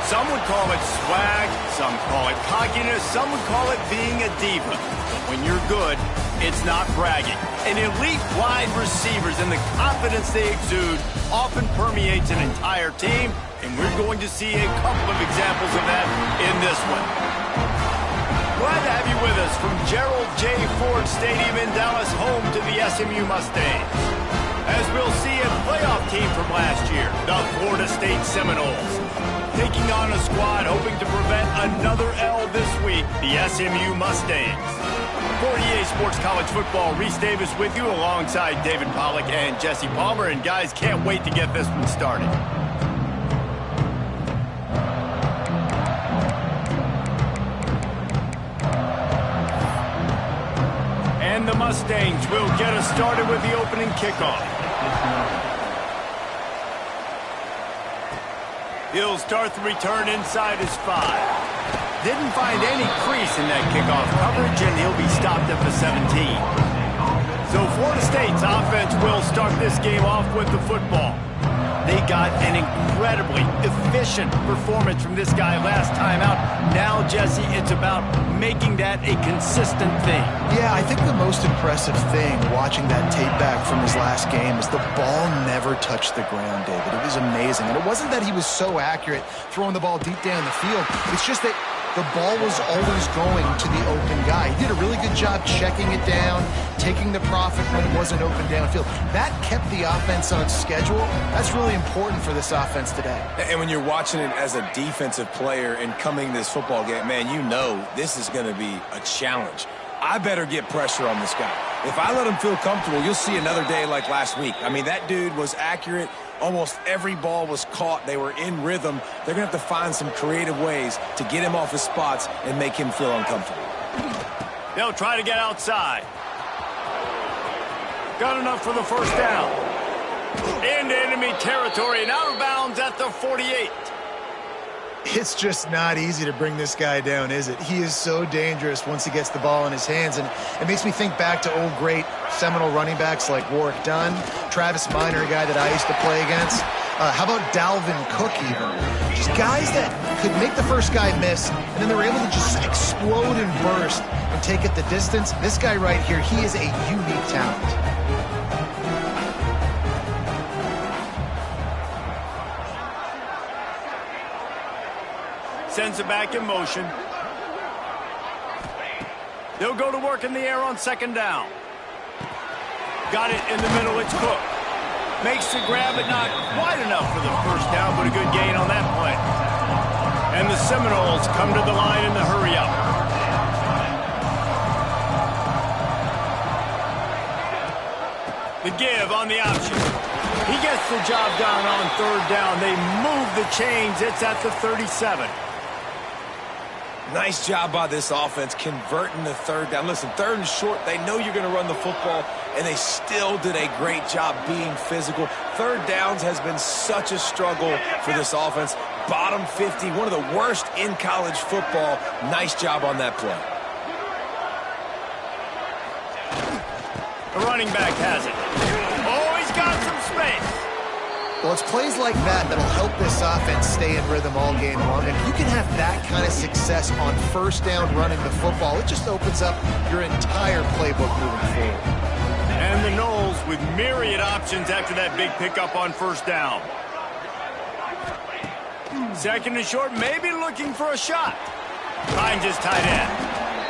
Some would call it swag, some call it cockiness, some would call it being a diva. But when you're good, it's not bragging. And elite wide receivers and the confidence they exude often permeates an entire team, and we're going to see a couple of examples of that in this one. Glad to have you with us from Gerald J. Ford Stadium in Dallas, home to the SMU Mustangs. As we'll see a playoff team from last year, the Florida State Seminoles, taking on a squad hoping to prevent another L this week, the SMU Mustangs. For EA Sports College Football, Reese Davis with you alongside David Pollack and Jesse Palmer. And guys, can't wait to get this one started. And the Mustangs will get us started with the opening kickoff. He'll start the return inside his 5. Didn't find any crease in that kickoff coverage, and he'll be stopped at the 17. So Florida State's offense will start this game off with the football. They got an incredibly efficient performance from this guy last time out. Now, Jesse, it's about making that a consistent thing. Yeah, I think the most impressive thing watching that tape back from his last game is the ball never touched the ground, David. It was amazing. And it wasn't that he was so accurate throwing the ball deep down the field. It's just that the ball was always going to the open guy. He did a really good job checking it down, taking the profit when it wasn't open downfield. That kept the offense on schedule. That's really important for this offense today. And when you're watching it as a defensive player and coming this football game, man, you know this is going to be a challenge. I better get pressure on this guy. If I let him feel comfortable, you'll see another day like last week. I mean, that dude was accurate. Almost every ball was caught. They were in rhythm. They're going to have to find some creative ways to get him off his spots and make him feel uncomfortable. They'll try to get outside. Got enough for the first down. Into enemy territory and out of bounds at the 48. It's just not easy to bring this guy down, is it? He is so dangerous once he gets the ball in his hands, and it makes me think back to old great Seminole running backs like Warwick Dunn, Travis Minor, a guy that I used to play against. How about Dalvin Cook even? Just guys that could make the first guy miss, and then they were able to just explode and burst and take it the distance. This guy right here, he is a unique talent. Sends it back in motion. They'll go to work in the air on second down. Got it in the middle, it's Cook. Makes the grab, but not quite enough for the first down, but a good gain on that play. And the Seminoles come to the line in the hurry up. The give on the option. He gets the job done on third down. They move the chains. It's at the 37. Nice job by this offense converting the third down. Listen, third and short, they know you're going to run the football, and they still did a great job being physical. Third downs has been such a struggle for this offense. Bottom 50, one of the worst in college football. Nice job on that play. The running back has it. Oh, he's got some space. Well, it's plays like that that'll help this offense stay in rhythm all game long. And if you can have that kind of success on first down running the football, it just opens up your entire playbook moving forward. And the Noles with myriad options after that big pickup on first down. Second and short, maybe looking for a shot. Finds his tight end.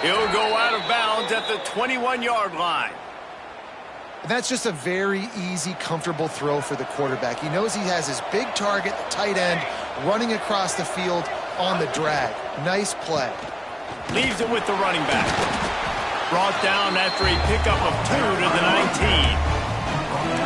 He'll go out of bounds at the 21-yard line. That's just a very easy, comfortable throw for the quarterback. He knows he has his big target, the tight end, running across the field on the drag. Nice play. Leaves it with the running back. Brought down after a pickup of 2 to the 19.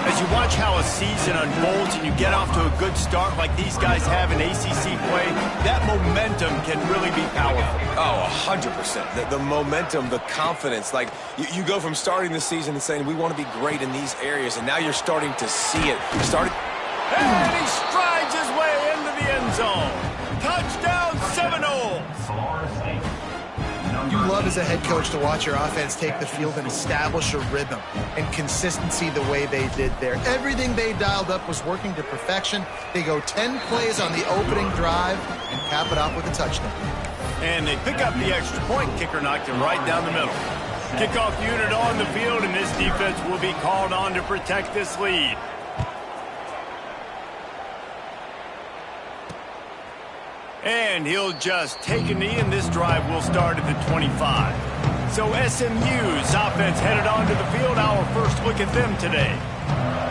As you watch how a season unfolds and you get off to a good start like these guys have in ACC play, that momentum can really be powerful. Oh, 100%. The momentum, the confidence. Like, you go from starting the season and saying, we want to be great in these areas, and now you're starting to see it. And he strides his way into the end zone. Touchdown, Seminoles! You love love as a head coach to watch your offense take the field and establish a rhythm and consistency the way they did there. Everything they dialed up was working to perfection. They go 10 plays on the opening drive and cap it off with a touchdown. And they pick up the extra point. Kicker knocked it right down the middle. Kickoff unit on the field, and this defense will be called on to protect this lead. And he'll just take a knee, and this drive will start at the 25. So SMU's offense headed onto the field. Our first look at them today.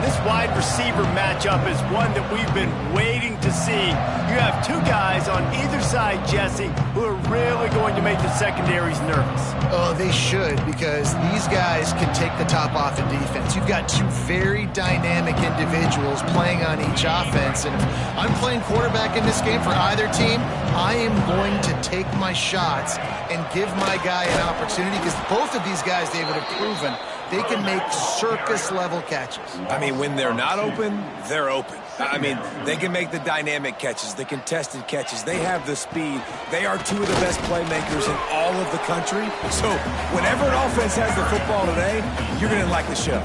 This wide receiver matchup is one that we've been waiting to see. You have two guys on either side, Jesse, who are really going to make the secondaries nervous. Oh, they should, because these guys can take the top off in defense. You've got two very dynamic individuals playing on each offense, and if I'm playing quarterback in this game for either team, I am going to take my shots and give my guy an opportunity, because both of these guys, David, have proven they can make circus-level catches. I mean, when they're not open, they're open. I mean, they can make the dynamic catches, the contested catches. They have the speed. They are two of the best playmakers in all of the country. So whenever an offense has the football today, you're going to like the show.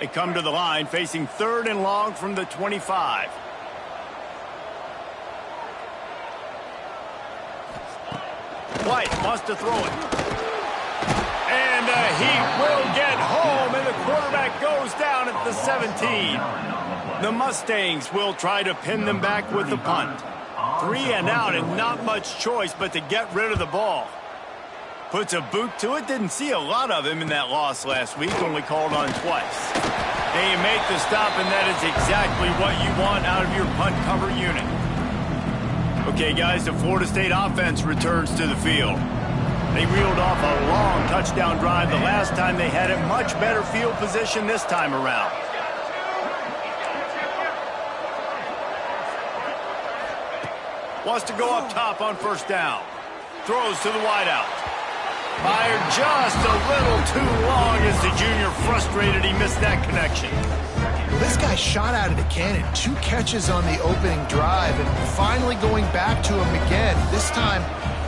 They come to the line facing 3rd and long from the 25. White wants to throw it. And he will get home, and the quarterback goes down at the 17. The Mustangs will try to pin them back with the punt. 3 and out, and not much choice but to get rid of the ball. Puts a boot to it. Didn't see a lot of him in that loss last week, only called on twice. And you make the stop, and that is exactly what you want out of your punt cover unit. Okay, guys, the Florida State offense returns to the field. They reeled off a long touchdown drive the last time they had it. Much better field position this time around. Wants to go up top on 1st down. Throws to the wideout. Fired just a little too long as the junior frustrated. He missed that connection. This guy shot out of the cannon. 2 catches on the opening drive, and finally going back to him again. This time,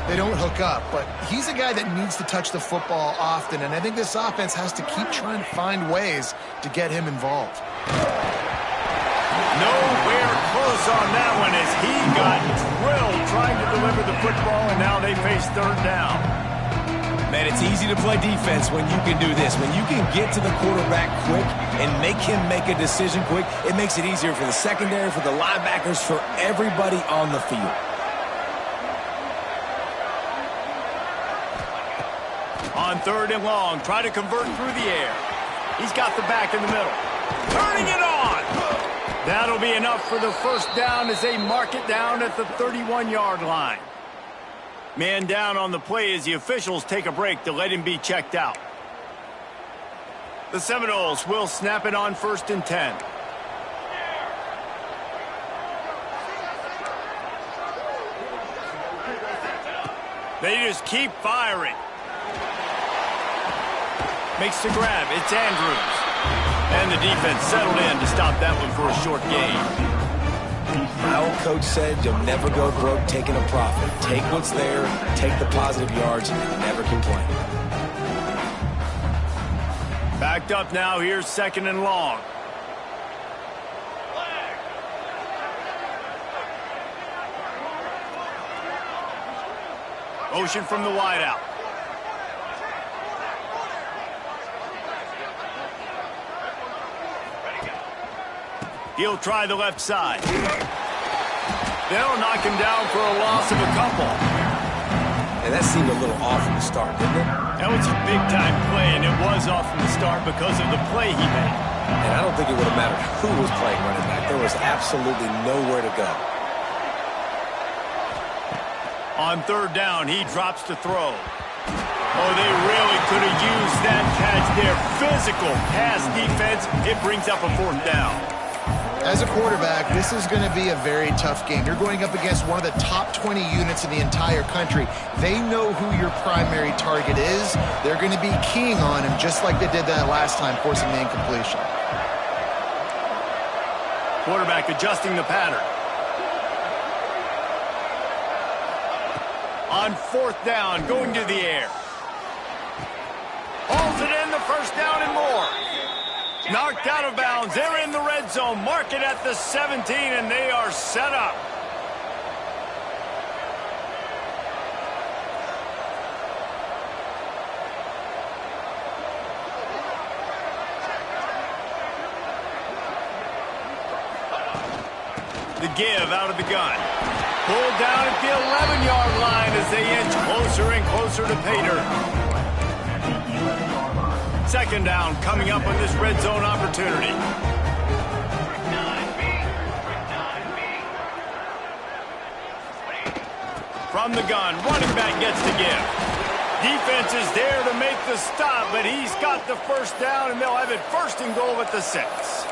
they don't hook up, but he's a guy that needs to touch the football often, and I think this offense has to keep trying to find ways to get him involved. Nowhere close on that one as he got drilled trying to deliver the football, and now they face 3rd down. Man, it's easy to play defense when you can do this. When you can get to the quarterback quick and make him make a decision quick, it makes it easier for the secondary, for the linebackers, for everybody on the field. On 3rd and long, try to convert through the air. He's got the back in the middle. Turning it on! That'll be enough for the 1st down as they mark it down at the 31-yard line. Man down on the play as the officials take a break to let him be checked out. The Seminoles will snap it on 1st and 10. They just keep firing. Makes the grab. It's Andrews. And the defense settled in to stop that one for a short gain. My old coach said you'll never go broke taking a profit. Take what's there, take the positive yards, and never complain. Backed up now. Here's 2nd and long. Motion from the wideout. He'll try the left side. They'll knock him down for a loss of a couple. And that seemed a little off from the start, didn't it? That was a big-time play, and it was off from the start because of the play he made. And I don't think it would have mattered who was playing running back. There was absolutely nowhere to go. On 3rd down, he drops to throw. Oh, they really could have used that catch there. Physical pass defense. It brings up a 4th down. As a quarterback, this is going to be a very tough game. You're going up against one of the top 20 units in the entire country. They know who your primary target is. They're going to be keying on him just like they did that last time, forcing the incompletion. Quarterback adjusting the pattern. On fourth down, going to the air. Holds it in, the first down and more. Knocked out of bounds. They're in the red zone. Mark it at the 17, and they are set up. The give out of the gun. Pulled down at the 11-yard line as they inch closer and closer to pay dirt. Second down coming up on this red zone opportunity. From the gun, running back gets the give. Defense is there to make the stop, but he's got the first down, and they'll have it first and goal at the 6.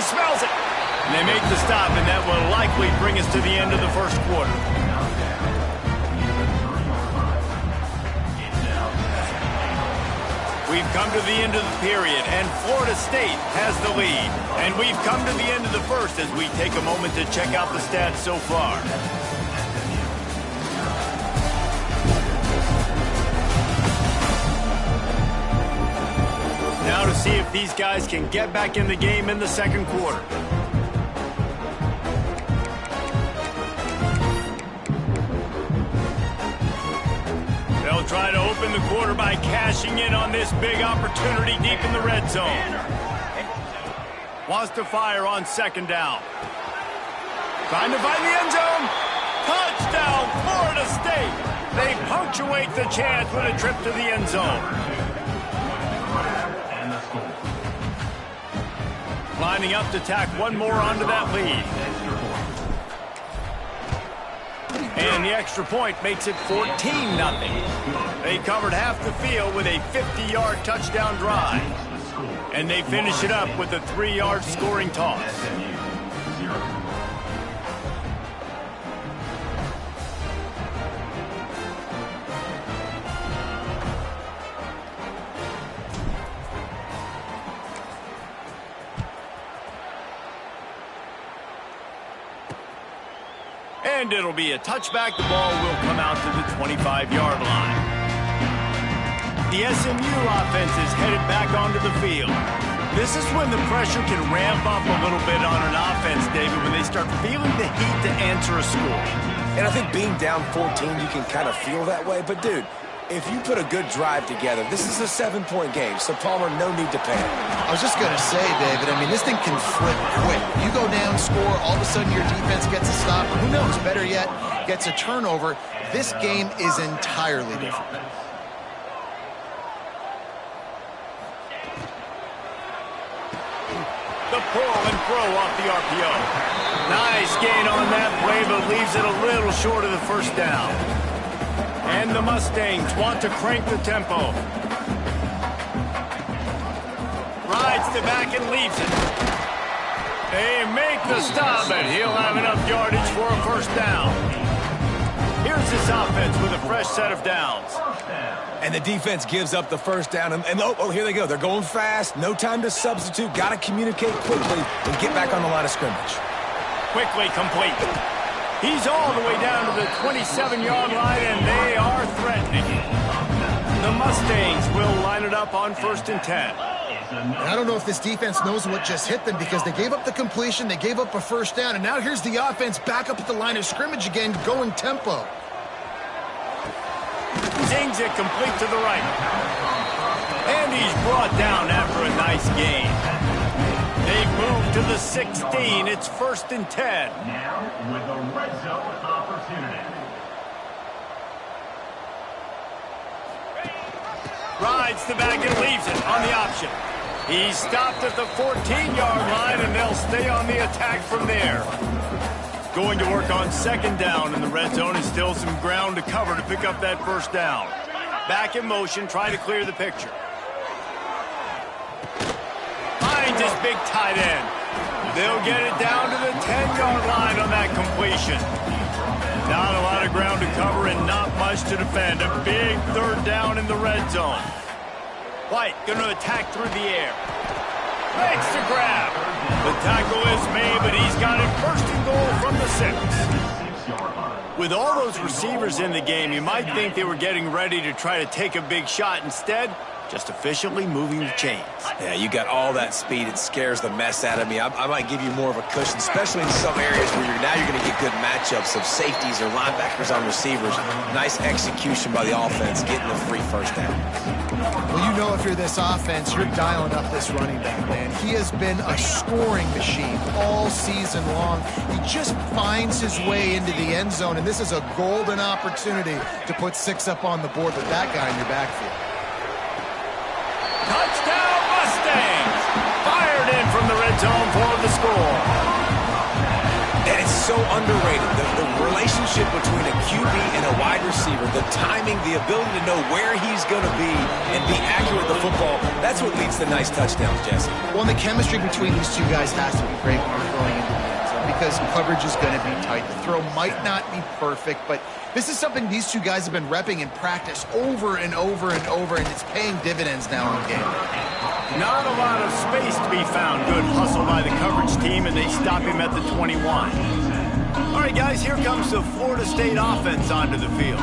Smells it. And they make the stop, and that will likely bring us to the end of the first quarter. We've come to the end of the period, and Florida State has the lead. And we've come to the end of the first as we take a moment to check out the stats so far. Now to see if these guys can get back in the game in the second quarter. They'll try to open the quarter by cashing in on this big opportunity deep in the red zone. Wants to fire on second down. Trying to find the end zone. Touchdown, Florida State. They punctuate the chance with a trip to the end zone. Lining up to tack one more onto that lead. And the extra point makes it 14-0. They covered half the field with a 50-yard touchdown drive. And they finish it up with a 3-yard scoring toss. And it'll be a touchback. The ball will come out to the 25-yard line. The SMU offense is headed back onto the field. This is when the pressure can ramp up a little bit on an offense, David, when they start feeling the heat to answer a score. And I think being down 14, you can kind of feel that way. But, dude, if you put a good drive together, this is a 7-point game. So, Palmer, no need to panic. I was just going to say, David, I mean, this thing can flip quick. You go down, score, all of a sudden your defense gets a stop. Or who knows, better yet, gets a turnover. This game is entirely different. The pull and throw off the RPO. Nice gain on that play, but leaves it a little short of the first down. And the Mustangs want to crank the tempo. Rides the back and leaves it. They make the stop, and he'll have enough yardage for a first down. Here's this offense with a fresh set of downs. And the defense gives up the first down. And oh, here they go. They're going fast. No time to substitute. Got to communicate quickly and get back on the line of scrimmage. Quickly complete. He's all the way down to the 27-yard line, and they are threatening. The Mustangs will line it up on 1st and 10. And I don't know if this defense knows what just hit them because they gave up the completion, they gave up a first down, and now here's the offense back up at the line of scrimmage again, going tempo. Zings it complete to the right. And he's brought down after a nice gain. They move to the 16. It's 1st and 10. Now with a red zone opportunity. Rides the back and leaves it on the option. He's stopped at the 14-yard line, and they'll stay on the attack from there. Going to work on 2nd down in the red zone, and still some ground to cover to pick up that first down. Back in motion, trying to clear the picture. Finds his big tight end. They'll get it down to the 10-yard line on that completion. Not a lot of ground to cover and not much to defend. A big 3rd down in the red zone. White going to attack through the air. Makes the grab. The tackle is made, but he's got it first and goal from the 6. With all those receivers in the game, you might think they were getting ready to try to take a big shot. Instead, just efficiently moving the chains. Yeah, you got all that speed. It scares the mess out of me. I might give you more of a cushion, especially in some areas where you're going to get good matchups of safeties or linebackers on receivers. Nice execution by the offense, getting the free first down. Well, you know if you're this offense, you're dialing up this running back, man. He has been a scoring machine all season long. He just finds his way into the end zone, and this is a golden opportunity to put 6 up on the board with that guy in your backfield. Touchdown Mustangs! Fired in from the red zone for the score. And it's so underrated. The relationship between a QB and a wide receiver, the timing, the ability to know where he's going to be and be accurate with the football, that's what leads to nice touchdowns, Jesse. Well, and the chemistry between these two guys has to be great when you're throwing into the end zone because coverage is going to be tight. The throw might not be perfect, but this is something these two guys have been repping in practice over and over and over, and it's paying dividends now in the game. Not a lot of space to be found. Good hustle by the coverage team, and they stop him at the 21. All right, guys, here comes the Florida State offense onto the field.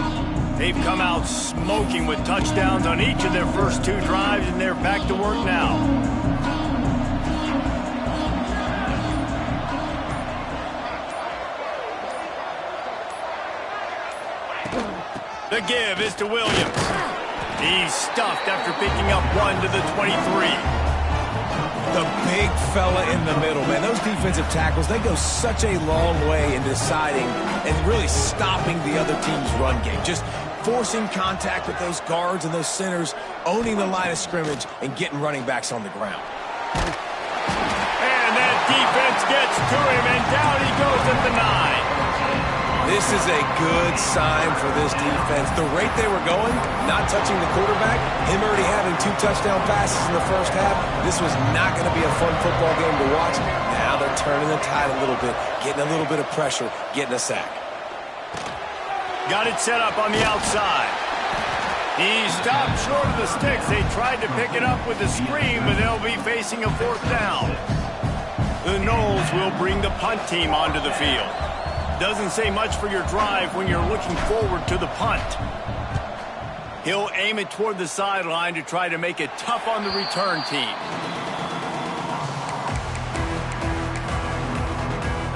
They've come out smoking with touchdowns on each of their first 2 drives, and they're back to work now. The give is to Williams. He's stuffed after picking up 1 to the 23. The big fella in the middle, man. Those defensive tackles, they go such a long way in deciding and really stopping the other team's run game. Just forcing contact with those guards and those centers, owning the line of scrimmage, and getting running backs on the ground. And that defense gets to him, and down he goes at the 9. This is a good sign for this defense. The rate they were going, not touching the quarterback, him already having 2 touchdown passes in the first half, this was not going to be a fun football game to watch. Now they're turning the tide a little bit, getting a little bit of pressure, getting a sack. Got it set up on the outside. He stopped short of the sticks. They tried to pick it up with a screen, but they'll be facing a 4th down. The Noles will bring the punt team onto the field. Doesn't say much for your drive when you're looking forward to the punt. He'll aim it toward the sideline to try to make it tough on the return team.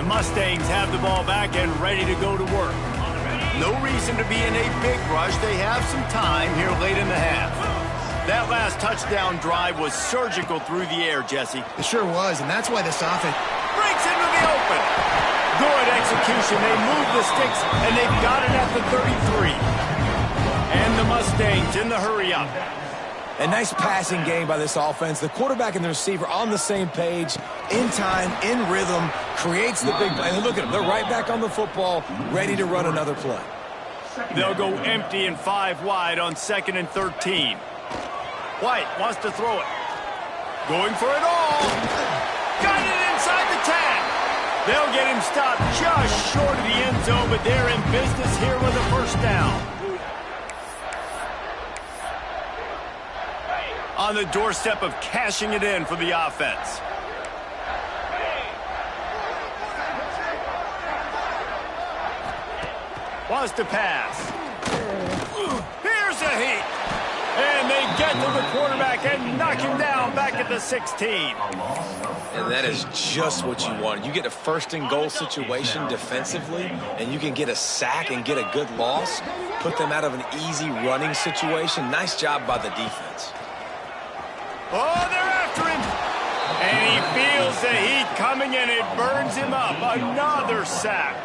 The Mustangs have the ball back and ready to go to work. No reason to be in a big rush. They have some time here late in the half. That last touchdown drive was surgical through the air, Jesse. It sure was, and that's why this offense breaks into the open. Good execution. They move the sticks, and they've got it at the 33. And the Mustangs in the hurry-up. A nice passing game by this offense. The quarterback and the receiver on the same page, in time, in rhythm, creates the big play. And look at them. They're right back on the football, ready to run another play. They'll go empty and 5 wide on 2nd and 13. White wants to throw it. Going for it all. Got it inside the 10. They'll get him stopped just short of the end zone, but they're in business here with a 1st down. On the doorstep of cashing it in for the offense. Wants to pass. Here's a heat. And they get to the quarterback and knock him down back at the 16. And that is just what you want. You get a 1st and goal situation defensively, and you can get a sack and get a good loss, put them out of an easy running situation. Nice job by the defense. Oh, they're after him. And he feels the heat coming, and it burns him up. Another sack.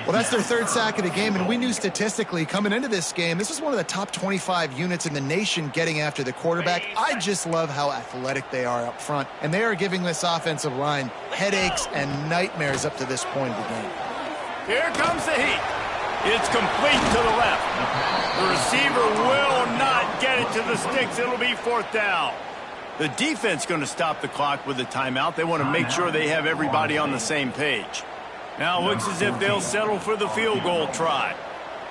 Well, that's their 3rd sack of the game, and we knew statistically coming into this game, this is one of the top 25 units in the nation getting after the quarterback. I just love how athletic they are up front, and they are giving this offensive line headaches and nightmares up to this point of the game. Here comes the heat. It's complete to the left. The receiver will not get it to the sticks. It'll be 4th down. The defense going to stop the clock with a timeout. They want to make sure they have everybody on the same page. Now looks as if they'll settle for the field goal try.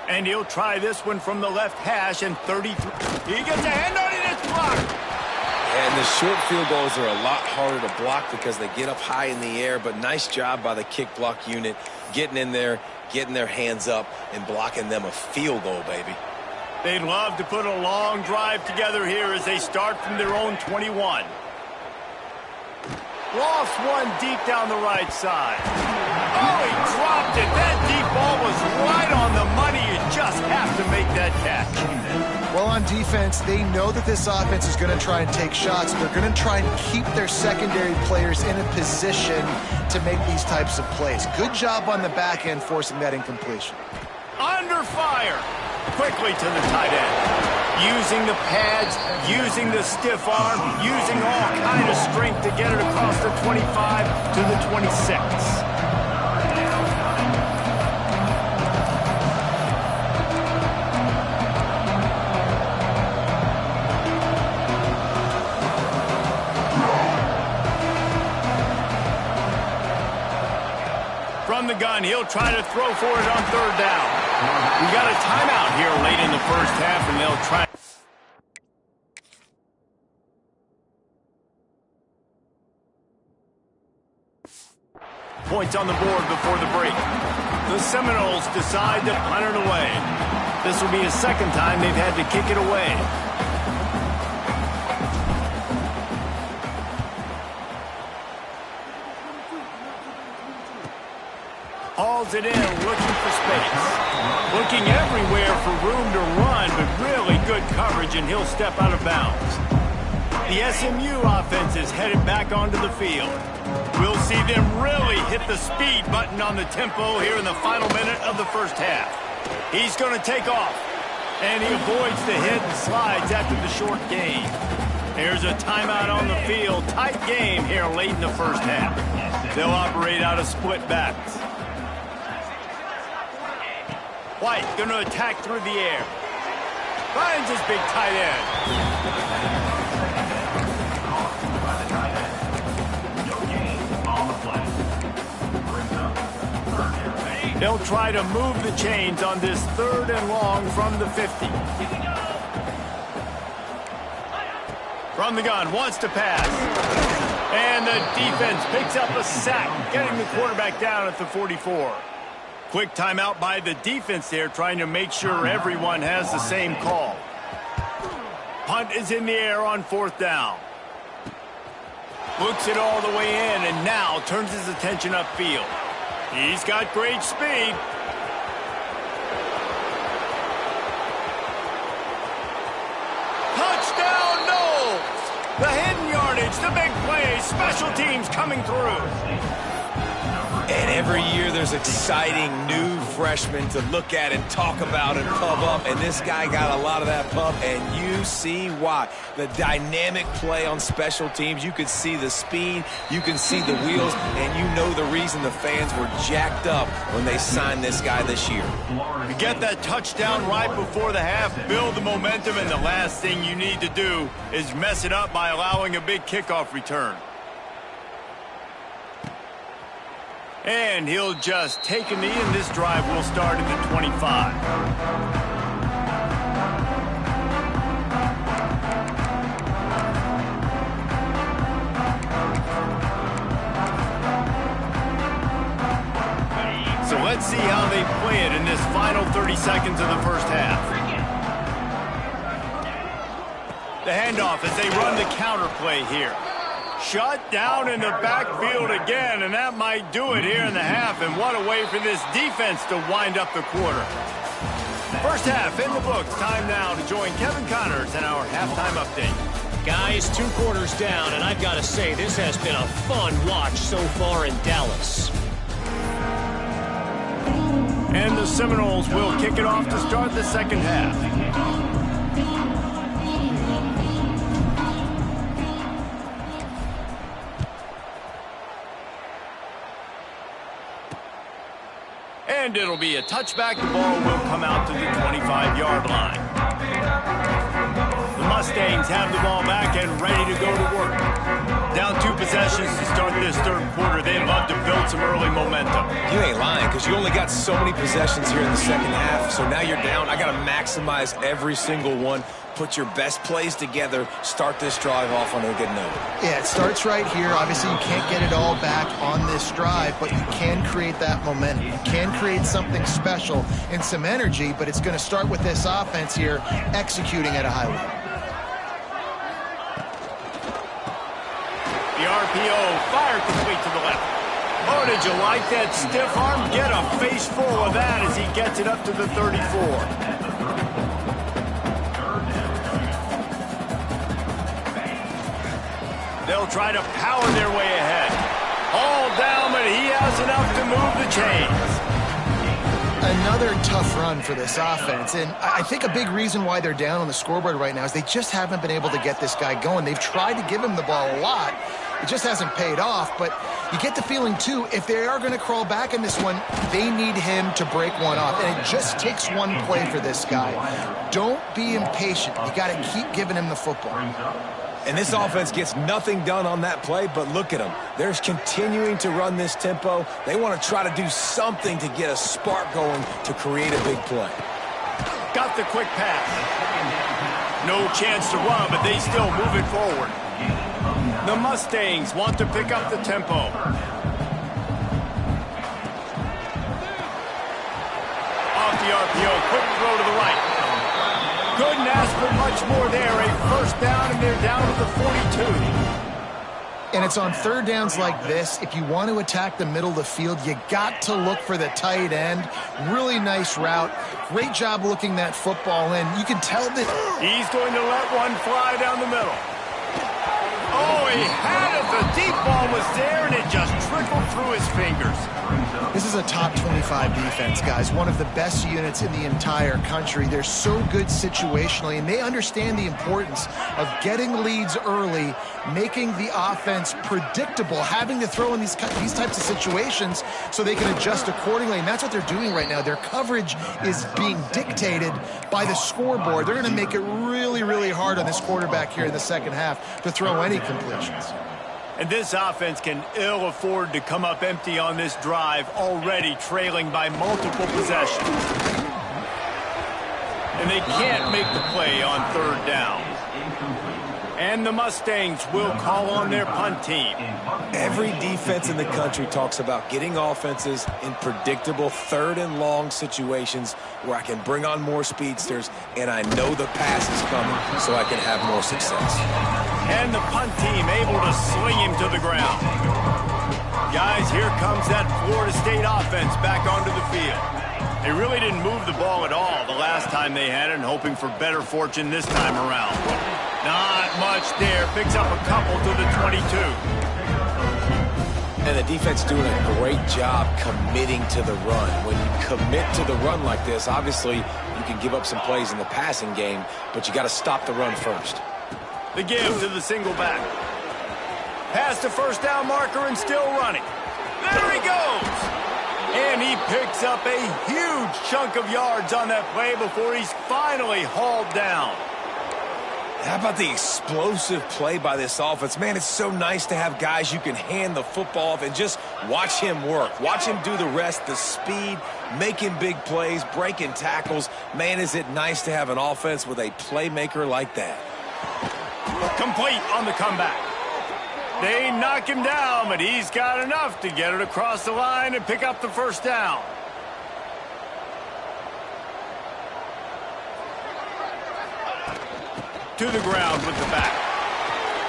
And he'll try this one from the left hash and 33. He gets a hand on it, it's blocked. And the short field goals are a lot harder to block because they get up high in the air, but nice job by the kick block unit getting in there, getting their hands up, and blocking them a field goal, baby. They'd love to put a long drive together here as they start from their own 21. Lost one deep down the right side. Oh, he dropped it. That deep ball was right on the money. You just have to make that catch. Well, on defense, they know that this offense is going to try and take shots. They're going to try and keep their secondary players in a position to make these types of plays. Good job on the back end forcing that incompletion. Under fire. Quickly to the tight end. Using the pads, using the stiff arm, using all kind of strength to get it across the 25 to the 26. From the gun, he'll try to throw for it on third down. We got a timeout here late in the first half, and they'll try. Points on the board before the break. The Seminoles decide to punt it away. This will be a second time they've had to kick it away. Hauls it in, looking for space. Looking everywhere for room to run, but really good coverage, and he'll step out of bounds. The SMU offense is headed back onto the field. We'll see them really hit the speed button on the tempo here in the final minute of the first half. He's going to take off, and he avoids the hit and slides after the short gain. Here's a timeout on the field. Tight game here late in the first half. They'll operate out of split backs. White going to attack through the air. Finds his big tight end. They'll try to move the chains on this third and long from the 50. From the gun, wants to pass. And the defense picks up a sack, getting the quarterback down at the 44. Quick timeout by the defense there, trying to make sure everyone has the same call. Punt is in the air on fourth down. Looks it all the way in, and now turns his attention upfield. He's got great speed. Touchdown, Knowles! The hidden yardage, the big play, special teams coming through. And every year there's exciting new freshmen to look at and talk about and pub up. And this guy got a lot of that pub, and you see why. The dynamic play on special teams. You could see the speed. You can see the wheels. And you know the reason the fans were jacked up when they signed this guy this year. You get that touchdown right before the half, build the momentum, and the last thing you need to do is mess it up by allowing a big kickoff return. And he'll just take a knee, and this drive will start at the 25. So let's see how they play it in this final 30 seconds of the first half. The handoff as they run the counter play here. Shut down in the backfield again, and that might do it here in the half. And what a way for this defense to wind up the quarter. First half in the books. Time now to join Kevin Connors in our halftime update. Guys, 2 quarters down, and I've got to say, this has been a fun watch so far in Dallas. And the Seminoles will kick it off to start the second half. And it'll be a touchback. The ball will come out to the 25-yard line. The Mustangs have the ball back and ready to go to work. Down 2 possessions to start this third quarter. They'd love to build some early momentum. You ain't lying, because you only got so many possessions here in the second half. So now you're down. I got to maximize every single one. Put your best plays together. Start this drive off on a good note. Yeah, it starts right here. Obviously, you can't get it all back on this drive, but you can create that momentum. You can create something special and some energy, but it's going to start with this offense here executing at a high level. The RPO fired complete to the left. Oh, did you like that stiff arm? Get a face full of that as he gets it up to the 34. They'll try to power their way ahead. All down, but he has enough to move the chains. Another tough run for this offense, and I think a big reason why they're down on the scoreboard right now is they just haven't been able to get this guy going. They've tried to give him the ball a lot. It just hasn't paid off, but you get the feeling, too, if they are going to crawl back in this one, they need him to break one off, and it just takes one play for this guy. Don't be impatient. You got to keep giving him the football. And this offense gets nothing done on that play, but look at them. They're continuing to run this tempo. They want to try to do something to get a spark going to create a big play. Got the quick pass. No chance to run, but they still move it forward. The Mustangs want to pick up the tempo. Off the RPO, quick throw to the right. Couldn't ask for much more there. A first down, and they're down to the 42. And it's on third downs like this. If you want to attack the middle of the field, you got to look for the tight end. Really nice route. Great job looking that football in. You can tell that he's going to let one fly down the middle. Oh, he had it. The deep ball was there, and it just trickled through his fingers. This is a top 25 defense, guys. One of the best units in the entire country. They're so good situationally, and they understand the importance of getting leads early, making the offense predictable, having to throw in these types of situations so they can adjust accordingly, and that's what they're doing right now. Their coverage is being dictated by the scoreboard. They're going to make it really, really hard on this quarterback here in the second half to throw any completions. And this offense can ill afford to come up empty on this drive, already trailing by multiple possessions. And they can't make the play on third down. And the Mustangs will call on their punt team. Every defense in the country talks about getting offenses in predictable third and long situations where I can bring on more speedsters and I know the pass is coming so I can have more success. And the punt team able to sling him to the ground. Guys, here comes that Florida State offense back onto the field. They really didn't move the ball at all the last time they had it, and hoping for better fortune this time around. Not much there. Picks up a couple to the 22. And the defense doing a great job committing to the run. When you commit to the run like this, obviously you can give up some plays in the passing game, but you got to stop the run first. The give to the single back. Past the first down marker and still running. There he goes. And he picks up a huge chunk of yards on that play before he's finally hauled down. How about the explosive play by this offense? Man, it's so nice to have guys you can hand the football off and just watch him work. Watch him do the rest, the speed, making big plays, breaking tackles. Man, is it nice to have an offense with a playmaker like that. Complete on the comeback. They knock him down, but he's got enough to get it across the line and pick up the first down. To the ground with the back.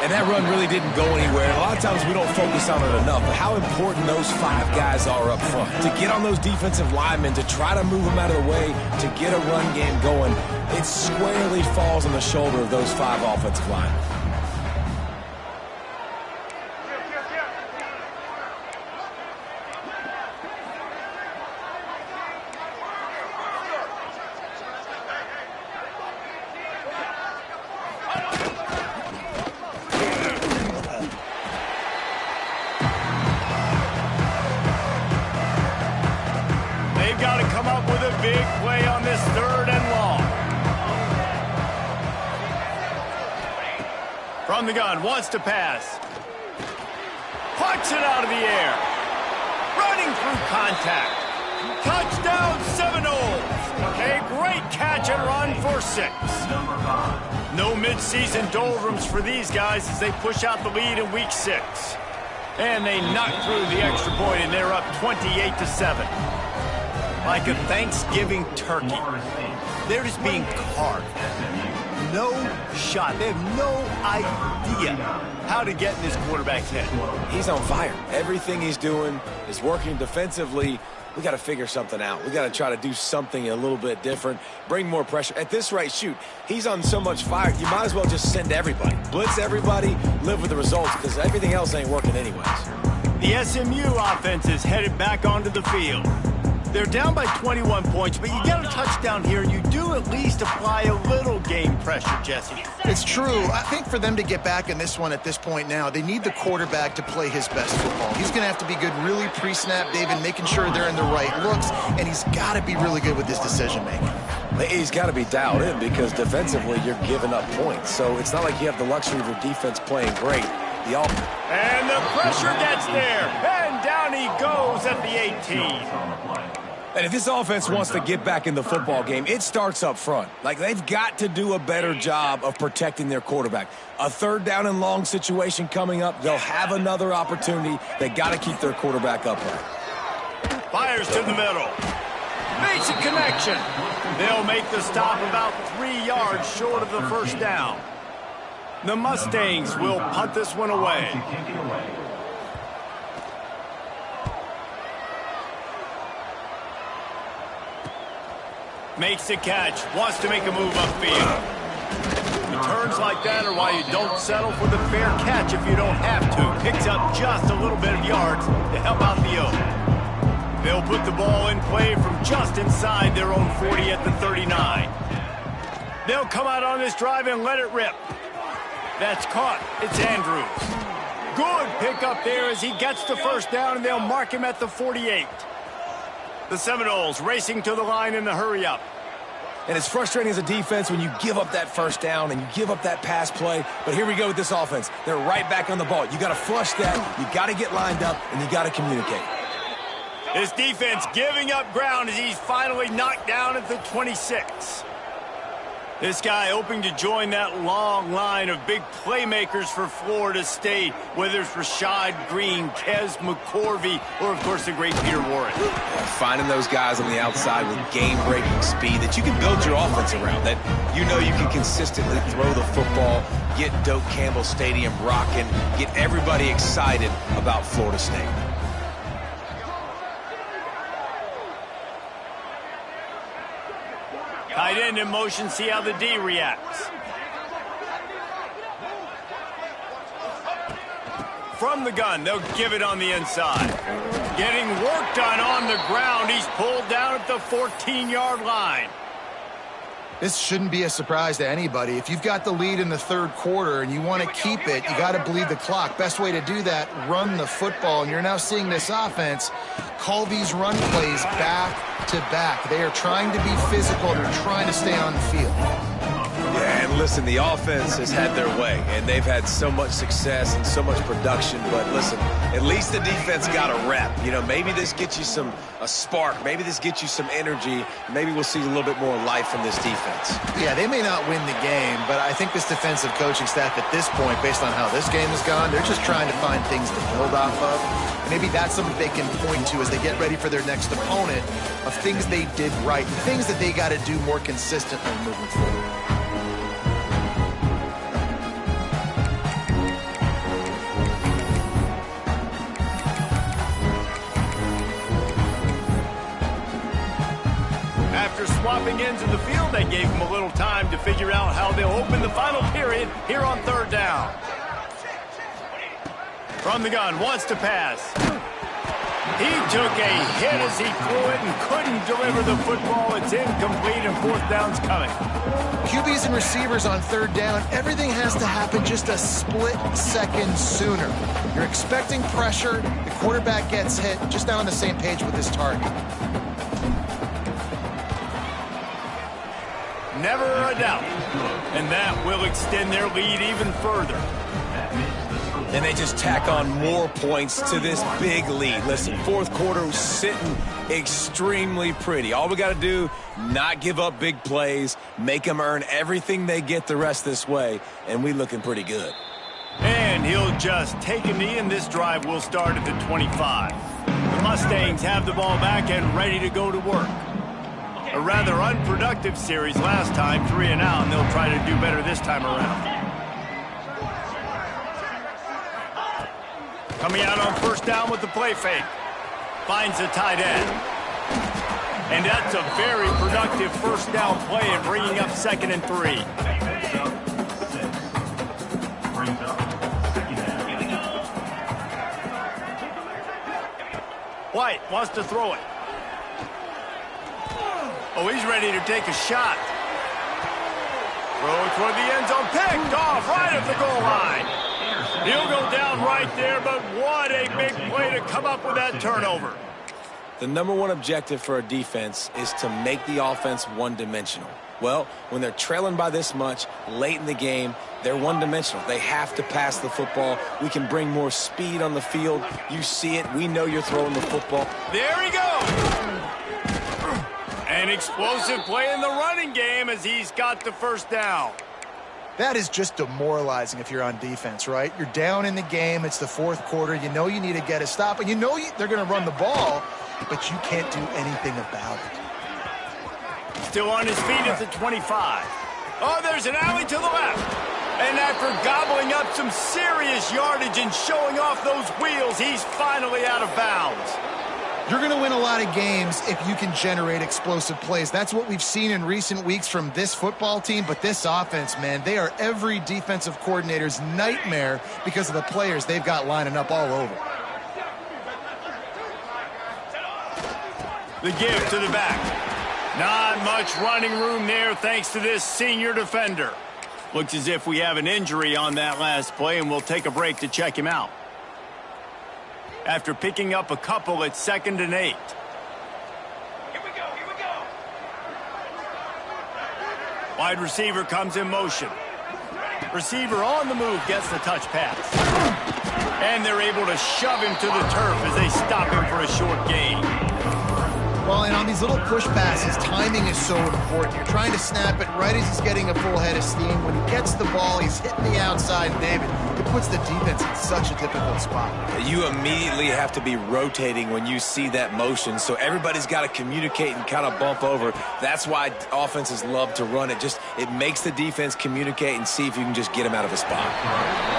And that run really didn't go anywhere. A lot of times we don't focus on it enough, but how important those five guys are up front. To get on those defensive linemen, to try to move them out of the way, to get a run game going, it squarely falls on the shoulder of those five offensive linemen. From the gun, wants to pass. Whips it out of the air. Running through contact. Touchdown Seminoles. A great catch and run for 6. No midseason doldrums for these guys as they push out the lead in week 6. And they knock through the extra point, and they're up 28-7. Like a Thanksgiving turkey. They're just being carved. No shot. They have no idea how to get in this quarterback's head. He's on fire. Everything he's doing is working defensively. We got to figure something out. We got to try to do something a little bit different, bring more pressure. At this rate, shoot, he's on so much fire, you might as well just send everybody. Blitz everybody, live with the results, because everything else ain't working anyways. The SMU offense is headed back onto the field. They're down by 21 points, but you get a touchdown here, and you do at least apply a little game pressure, Jesse. It's true. I think for them to get back in this one at this point now, they need the quarterback to play his best football. He's going to have to be good really pre-snap, David, making sure they're in the right looks, and he's got to be really good with his decision-making. He's got to be dialed in because defensively you're giving up points. So it's not like you have the luxury of your defense playing great. And the pressure gets there, and down he goes at the 18. And if this offense wants to get back in the football game, it starts up front. Like, they've got to do a better job of protecting their quarterback. A 3rd down and long situation coming up. They'll have another opportunity. They got to keep their quarterback upright. Fires to the middle. Makes a connection. They'll make the stop about 3 yards short of the first down. The Mustangs will punt this one away. Makes the catch, wants to make a move upfield. Returns like that are why you don't settle for the fair catch if you don't have to. Picks up just a little bit of yards to help out the O. They'll put the ball in play from just inside their own 40 at the 39. They'll come out on this drive and let it rip. That's caught. It's Andrews. Good pickup there as he gets the first down, and they'll mark him at the 48. The Seminoles racing to the line in the hurry-up. And it's frustrating as a defense when you give up that first down and you give up that pass play. But here we go with this offense. They're right back on the ball. You got to flush that. You got to get lined up, and you got to communicate. This defense giving up ground as he's finally knocked down at the 26. This guy hoping to join that long line of big playmakers for Florida State, whether it's Rashad Green, Kez McCorvey, or, of course, the great Peter Warren. Finding those guys on the outside with game-breaking speed that you can build your offense around, that you know you can consistently throw the football, get Doak Campbell Stadium rocking, get everybody excited about Florida State. Tight end in motion, see how the D reacts. From the gun, they'll give it on the inside. Getting work done on the ground. He's pulled down at the 14-yard line. This shouldn't be a surprise to anybody. If you've got the lead in the 3rd quarter and you want to keep it, you got to bleed the clock. Best way to do that, run the football. And you're now seeing this offense call these run plays back to back. They are trying to be physical. They're trying to stay on the field. Yeah, and listen, the offense has had their way, and they've had so much success and so much production. But listen, at least the defense got a rep. You know, maybe this gets you a spark. Maybe this gets you some energy. Maybe we'll see a little bit more life from this defense. Yeah, they may not win the game, but I think this defensive coaching staff at this point, based on how this game has gone, they're just trying to find things to build off of. And maybe that's something they can point to as they get ready for their next opponent of things they did right and things that they got to do more consistently moving forward. After swapping ends in the field, they gave him a little time to figure out how they'll open the final period here on 3rd down. From the gun, wants to pass. He took a hit as he threw it and couldn't deliver the football. It's incomplete and 4th down's coming. QBs and receivers on 3rd down, everything has to happen just a split second sooner. You're expecting pressure, the quarterback gets hit, just not on the same page with his target. Never a doubt. And that will extend their lead even further. And they just tack on more points to this big lead. Listen, fourth quarter was sitting extremely pretty. All we got to do, not give up big plays, make them earn everything they get the rest this way, and we looking pretty good. And he'll just take a knee, and this drive will start at the 25. The Mustangs have the ball back and ready to go to work. A rather unproductive series last time, 3 and out, and they'll try to do better this time around. Coming out on first down with the play fake. Finds the tight end. And that's a very productive first down play and bringing up 2nd and 3. White wants to throw it. Oh, he's ready to take a shot. Throw toward the end zone. Picked off right at the goal line. He'll go down right there, but what a big play to come up with that turnover. The number one objective for a defense is to make the offense one-dimensional. Well, when they're trailing by this much late in the game, they're one-dimensional. They have to pass the football. We can bring more speed on the field. You see it. We know you're throwing the football. There he goes. An explosive play in the running game as he's got the first down. That is just demoralizing if you're on defense, right? You're down in the game. It's the fourth quarter. You know you need to get a stop, and you know they're going to run the ball, but you can't do anything about it. Still on his feet at the 25. Oh, there's an alley to the left. And after gobbling up some serious yardage and showing off those wheels, he's finally out of bounds. You're going to win a lot of games if you can generate explosive plays. That's what we've seen in recent weeks from this football team, but this offense, man, they are every defensive coordinator's nightmare because of the players they've got lining up all over. The give to the back. Not much running room there thanks to this senior defender. Looks as if we have an injury on that last play, and we'll take a break to check him out. After picking up a couple at 2nd and 8. Here we go. Wide receiver comes in motion. Receiver on the move gets the touch pass. And they're able to shove him to the turf as they stop him for a short gain. Well, and on these little push passes, timing is so important. You're trying to snap it right as he's getting a full head of steam. When he gets the ball, he's hitting the outside, David. It puts the defense in such a difficult spot. You immediately have to be rotating when you see that motion, so everybody's got to communicate and kind of bump over. That's why offenses love to run it. It makes the defense communicate and see if you can just get him out of a spot.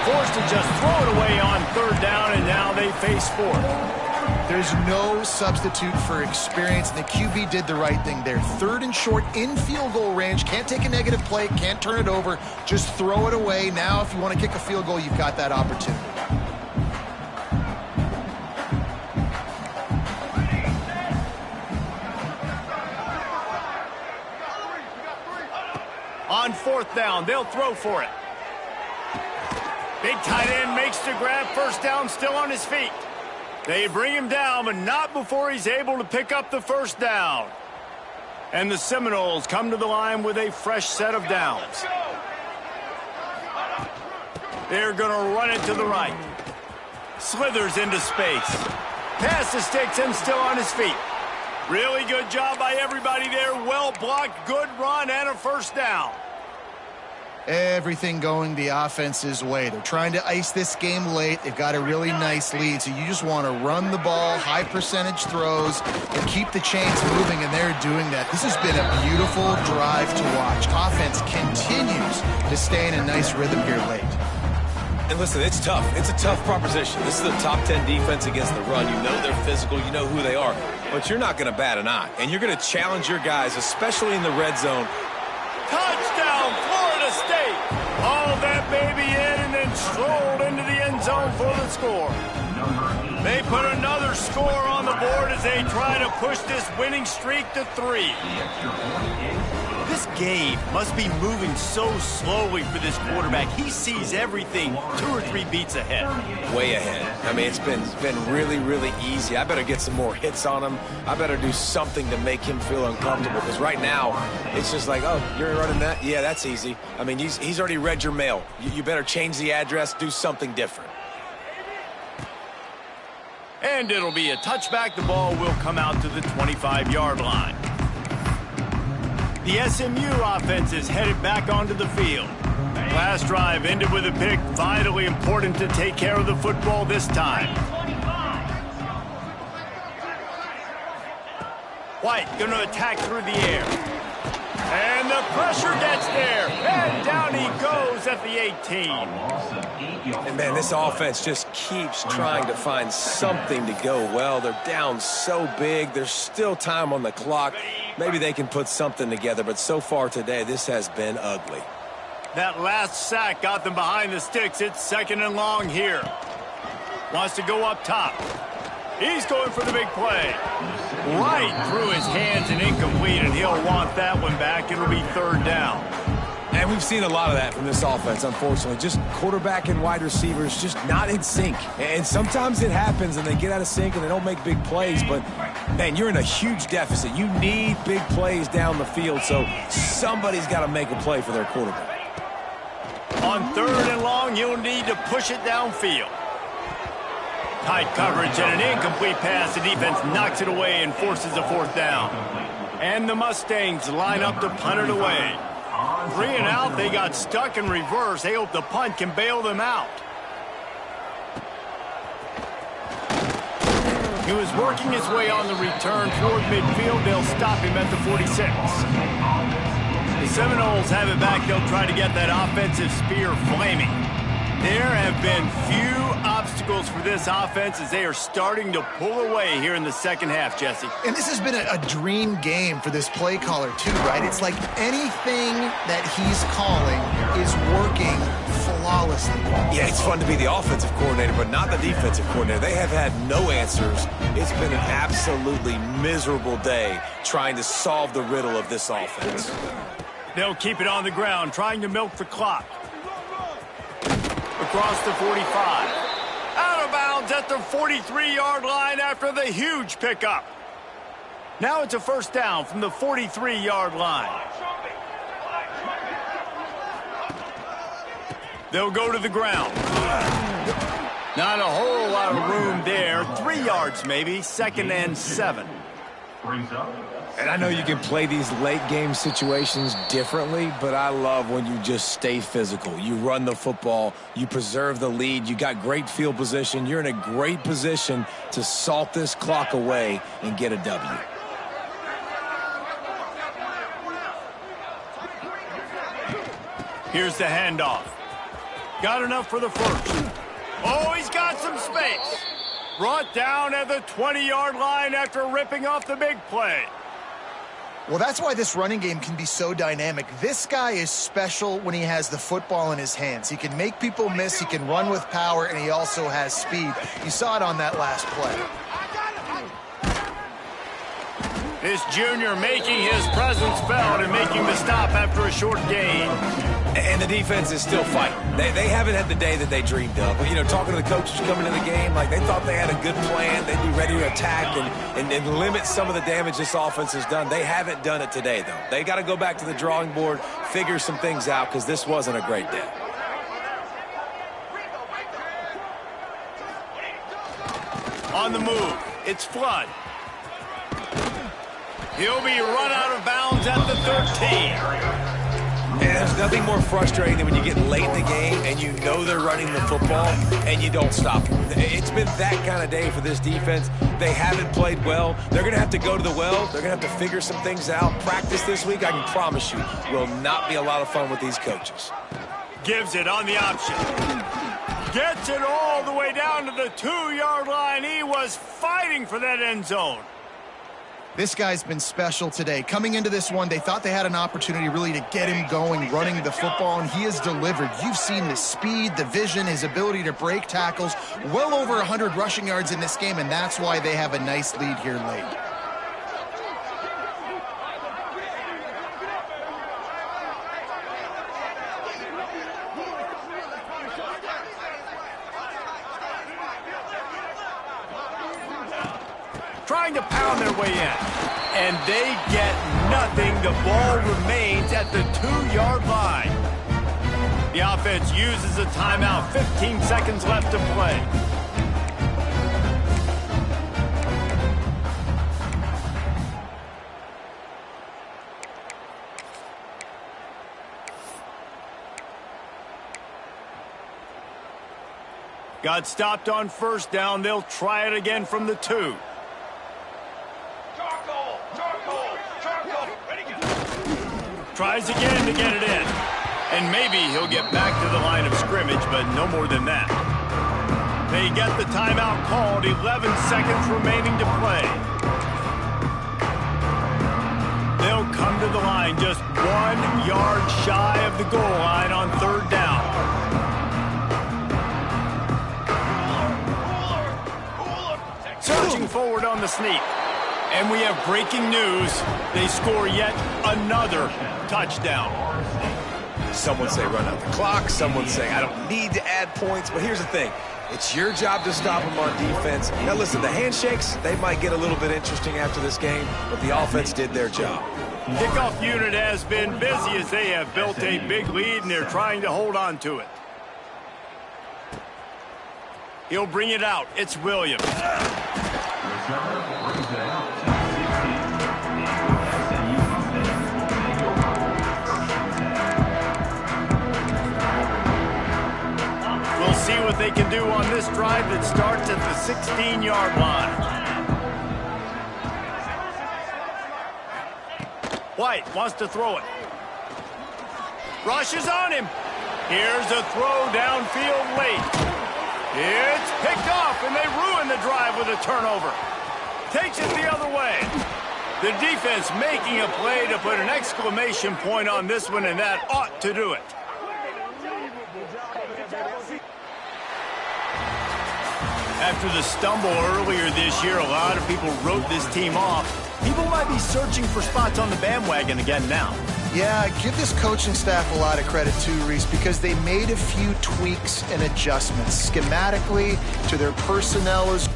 Forced to just throw it away on 3rd down, and now they face 4th. There's no substitute for experience, and the QB did the right thing there. 3rd and short in field goal range. Can't take a negative play, can't turn it over. Just throw it away. Now, if you want to kick a field goal, you've got that opportunity. On 4th down, they'll throw for it. Big tight end makes the grab. First down, still on his feet. They bring him down, but not before he's able to pick up the first down. And the Seminoles come to the line with a fresh set of downs. They're going to run it to the right. Slithers into space. Pass to sticks him still on his feet. Really good job by everybody there. Well blocked, good run, and a first down. Everything going the offense's way. They're trying to ice this game late. They've got a really nice lead, so you just want to run the ball, high percentage throws, and keep the chains moving, and they're doing that. This has been a beautiful drive to watch. Offense continues to stay in a nice rhythm here late. And listen, it's tough. It's a tough proposition. This is a top 10 defense against the run. You know they're physical. You know who they are. But you're not going to bat an eye. And you're going to challenge your guys, especially in the red zone. Touchdown, Florida State. Hauled that baby in and then strolled into the end zone for the score. They put another score on the board as they try to push this winning streak to 3. This game must be moving so slowly for this quarterback. He sees everything 2 or 3 beats ahead. Way ahead. I mean, it's been really, really easy. I better get some more hits on him. I better do something to make him feel uncomfortable, because right now it's just like, oh, you're running that? Yeah, that's easy. I mean, he's already read your mail. You better change the address, do something different. And it'll be a touchback. The ball will come out to the 25-yard line. The SMU offense is headed back onto the field. Last drive ended with a pick. Vitally important to take care of the football this time. White going to attack through the air. And the pressure gets there. And down he goes at the 18. And, man, this offense just keeps trying to find something to go well. They're down so big. There's still time on the clock. Maybe they can put something together, but so far today, this has been ugly. That last sack got them behind the sticks. It's 2nd and long here. Wants to go up top. He's going for the big play. Right through his hands and incomplete, and he'll want that one back. It'll be 3rd down. And we've seen a lot of that from this offense, unfortunately. Just quarterback and wide receivers just not in sync. And sometimes it happens and they get out of sync and they don't make big plays. But, man, you're in a huge deficit. You need big plays down the field, so somebody's got to make a play for their quarterback. On 3rd and long, you'll need to push it downfield. Tight coverage and an incomplete pass. The defense knocks it away and forces a 4th down. And the Mustangs line up to punt it away. 3 and out. They got stuck in reverse. They hope the punt can bail them out. He was working his way on the return toward midfield. They'll stop him at the 46. The Seminoles have it back. They'll try to get that offensive spear flaming. There have been few obstacles for this offense as they are starting to pull away here in the 2nd half, Jesse. And this has been a dream game for this play caller, too, right? It's like anything that he's calling is working flawlessly. Yeah, it's fun to be the offensive coordinator, but not the defensive coordinator. They have had no answers. It's been an absolutely miserable day trying to solve the riddle of this offense. They'll keep it on the ground, trying to milk the clock. Across the 45. Out of bounds at the 43-yard line after the huge pickup. Now it's a 1st down from the 43-yard line. They'll go to the ground. Not a whole lot of room there. 3 yards maybe. 2nd and 7. And I know you can play these late-game situations differently, but I love when you just stay physical. You run the football. You preserve the lead. You got great field position. You're in a great position to salt this clock away and get a W. Here's the handoff. Got enough for the 1st. Oh, he's got some space. Brought down at the 20-yard line after ripping off the big play. Well, that's why this running game can be so dynamic. This guy is special when he has the football in his hands. He can make people miss, he can run with power, and he also has speed. You saw it on that last play. This junior making his presence felt and making the stop after a short gain. And the defense is still fighting. They haven't had the day that they dreamed of. But, you know, talking to the coaches coming into the game, like they thought they had a good plan. They'd be ready to attack and limit some of the damage this offense has done. They haven't done it today, though. They got to go back to the drawing board, figure some things out, because this wasn't a great day. On the move, it's Flood. He'll be run out of bounds at the 13. And there's nothing more frustrating than when you get late in the game and you know they're running the football and you don't stop them. It's been that kind of day for this defense. They haven't played well. They're going to have to go to the well. They're going to have to figure some things out. Practice this week, I can promise you, will not be a lot of fun with these coaches. Gives it on the option. Gets it all the way down to the 2-yard line. He was fighting for that end zone. This guy's been special today. Coming into this one, they thought they had an opportunity really to get him going, running the football, and he has delivered. You've seen the speed, the vision, his ability to break tackles. Well over 100 rushing yards in this game, and that's why they have a nice lead here late. Trying to pound their way in. And they get nothing. The ball remains at the 2-yard line. The offense uses a timeout. 15 seconds left to play. Got stopped on first down. They'll try it again from the 2. Tries again to get it in. And maybe he'll get back to the line of scrimmage, but no more than that. They get the timeout called. 11 seconds remaining to play. They'll come to the line just 1 yard shy of the goal line on third down. Surging forward on the sneak. And we have breaking news. They score yet another touchdown. Someone say run out the clock. Someone say I don't need to add points. But here's the thing. It's your job to stop them on defense. Now listen, the handshakes, they might get a little bit interesting after this game, but the offense did their job. Kickoff unit has been busy as they have built a big lead and they're trying to hold on to it. He'll bring it out. It's Williams. We'll see what they can do on this drive that starts at the 16-yard line. White wants to throw it. Rush is on him. Here's a throw downfield late. It's picked off, and they ruin the drive with a turnover. Takes it the other way. The defense making a play to put an exclamation point on this one, and that ought to do it. After the stumble earlier this year, a lot of people wrote this team off. People might be searching for spots on the bandwagon again now. Yeah, give this coaching staff a lot of credit too, Reese, because they made a few tweaks and adjustments schematically to their personnel as